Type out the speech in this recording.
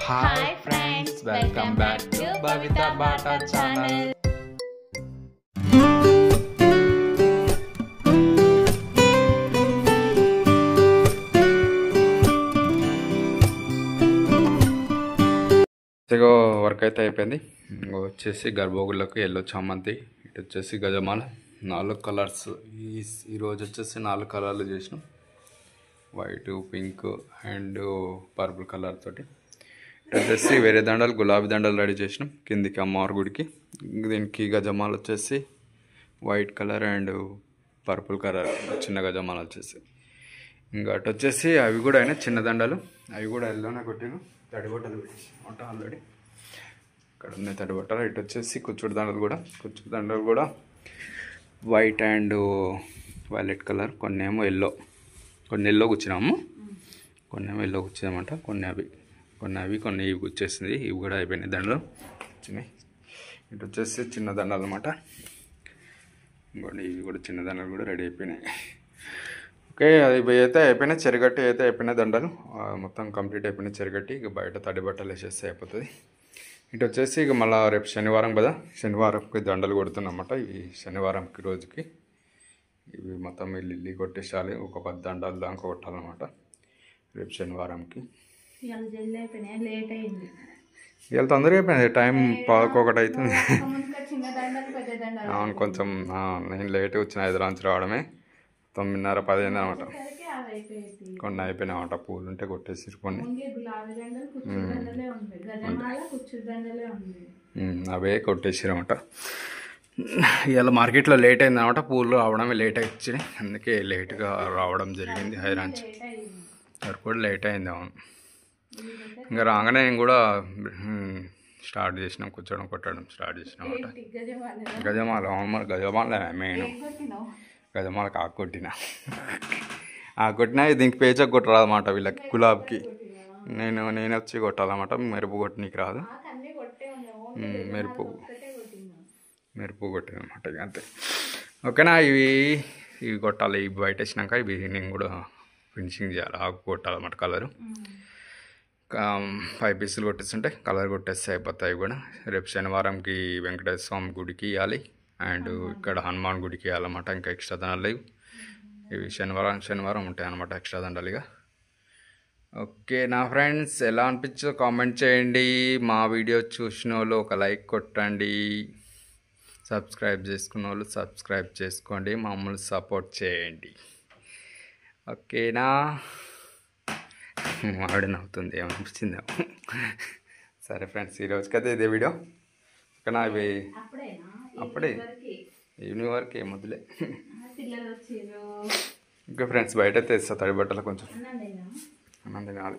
Hi friends, welcome back to Bhavita Bata channel. ఇదిగో work అయితే అయిపోయింది. ఇంకో వచ్చేసి గర్భగుళ్ళకు ఎల్లో చామంతి, ఇటు వచ్చేసి గజమాల, 4 కలర్స్. ఈరోజు వచ్చేసి 4 కలర్లు చేసినాం, white, pink and purple colour తోటి. ఇటు వచ్చేసి వేరే దండలు, గులాబీ దండలు రెడీ చేసినాం కిందికి అమ్మవారి గుడికి. దీనికి గజమాల వచ్చేసి white colour and purple colour చిన్న గజమాల వచ్చేసి. ఇంకా అటు వచ్చేసి అవి కూడా అయినా చిన్న దండలు, అవి కూడా ఎల్లోనే కొట్టిను. తడిబట్టలు పెట్టేసి ఉంటా ఆల్రెడీ, ఇక్కడ ఉన్నాయి తడిబట్టలు. ఇటు వచ్చేసి కుచ్చుడు దండలు కూడా వైట్ అండ్ వైలెట్ కలర్, కొన్ని ఏమో ఎల్లో కూర్చున్నాము, కొన్ని ఏమో ఎల్లో కూర్చామంట, కొన్ని ఇవి కూర్చేసింది. ఇవి కూడా అయిపోయినాయి, దండలు వచ్చినాయి. ఇటు వచ్చేసి చిన్న దండలు అనమాట, ఇంకోటి ఇవి కూడా చిన్న దండలు కూడా రెడీ అయిపోయినాయి. ఓకే, అది అయితే అయిపోయినాయి. చెరగట్టి అయితే అయిపోయినాయి, దండలు మొత్తం కంప్లీట్ అయిపోయినాయి చెరగట్టి. ఇక బయట తడి బట్టలు వేసేస్తే అయిపోతుంది. ఇటు వచ్చేసి ఇక మళ్ళీ రేపు శనివారం కదా, శనివారంకి దండలు కొడుతున్నమాట. ఇవి శనివారంకి రోజుకి ఇవి మొత్తం ఇల్లు కొట్టేసాలి, ఒక 10 దండాలు దాకా కొట్టాలన్నమాట రేపు శనివారంకి. ఇవాళ తొందరగా అయిపోయింది, టైం 11 అవుతుంది. అవును, కొంచెం నేను లేట్గా వచ్చిన హైదరాబాద్ రావడమే, 9:30 10 అయింది అనమాట. కొన్ని అయిపోయినాయన్నమాట, పూలు ఉంటే కొట్టేసి కొన్ని అవే కొట్టేసారన్నమాట. ఇవాళ మార్కెట్లో లేట్ అయింది అనమాట, పూలు రావడమే లేట్ వచ్చినాయి, అందుకే లేట్గా రావడం జరిగింది. హైదరాబాద్ సార్ కూడా లేట్ అయింది. అవును, ఇంకా రాగానే నేను కూడా స్టార్ట్ చేసినాం, కూర్చోడం కొట్టడం స్టార్ట్ చేసినాం అనమాట. గజమాల, అవును, మరి గజమాల మెయిన్. గజమాలకు ఆకొట్టిన దీనికి పేచకు కొట్టరాదన్నమాట వీళ్ళకి, గులాబ్కి. నేను వచ్చి కొట్టాలన్నమాట, మెరుపు కొట్టనీకి రాదు, మెరుపు కొట్టినమాట ఇక అంతే. ఓకేనా, ఇవి కొట్టాలి. ఇవి బయట వేసినాక ఇవి నేను కూడా ఫినిషింగ్ చేయాలి, ఆకు కొట్టాలన్నమాట. కలరు 5 పీసులు కొట్టేస్తుంటే కలర్ కొట్టేస్తే అయిపోతాయి కూడా. రేపు శనివారంకి వెంకటేశ్వర స్వామి గుడికి ఇవ్వాలి అండ్ ఇక్కడ హనుమాన్ గుడికి ఇవ్వాలన్నమాట. ఇంకా ఎక్స్ట్రా దండలు ఇవి శనివారం ఉంటాయి అన్నమాట, ఎక్స్ట్రా దండలుగా. ఓకే నా ఫ్రెండ్స్, ఎలా అనిపించో కామెంట్ చేయండి. మా వీడియో చూసిన వాళ్ళు ఒక లైక్ కొట్టండి, సబ్స్క్రైబ్ చేసుకున్న వాళ్ళు సబ్స్క్రైబ్ చేసుకోండి, మమ్మల్ని సపోర్ట్ చేయండి. ఓకేనా, ఆవిడ నవ్వుతుంది, ఏమనిపించింది. సరే ఫ్రెండ్స్, ఈరోజుకైతే ఇదే వీడియో. ఓకేనా, ఇవి అప్పుడే ఈవినింగ్ వరకు ఏమొద్దులే. ఓకే ఫ్రెండ్స్, బయట తెస్తా తడి బట్టలు కొంచెం అన్నం తినాలి.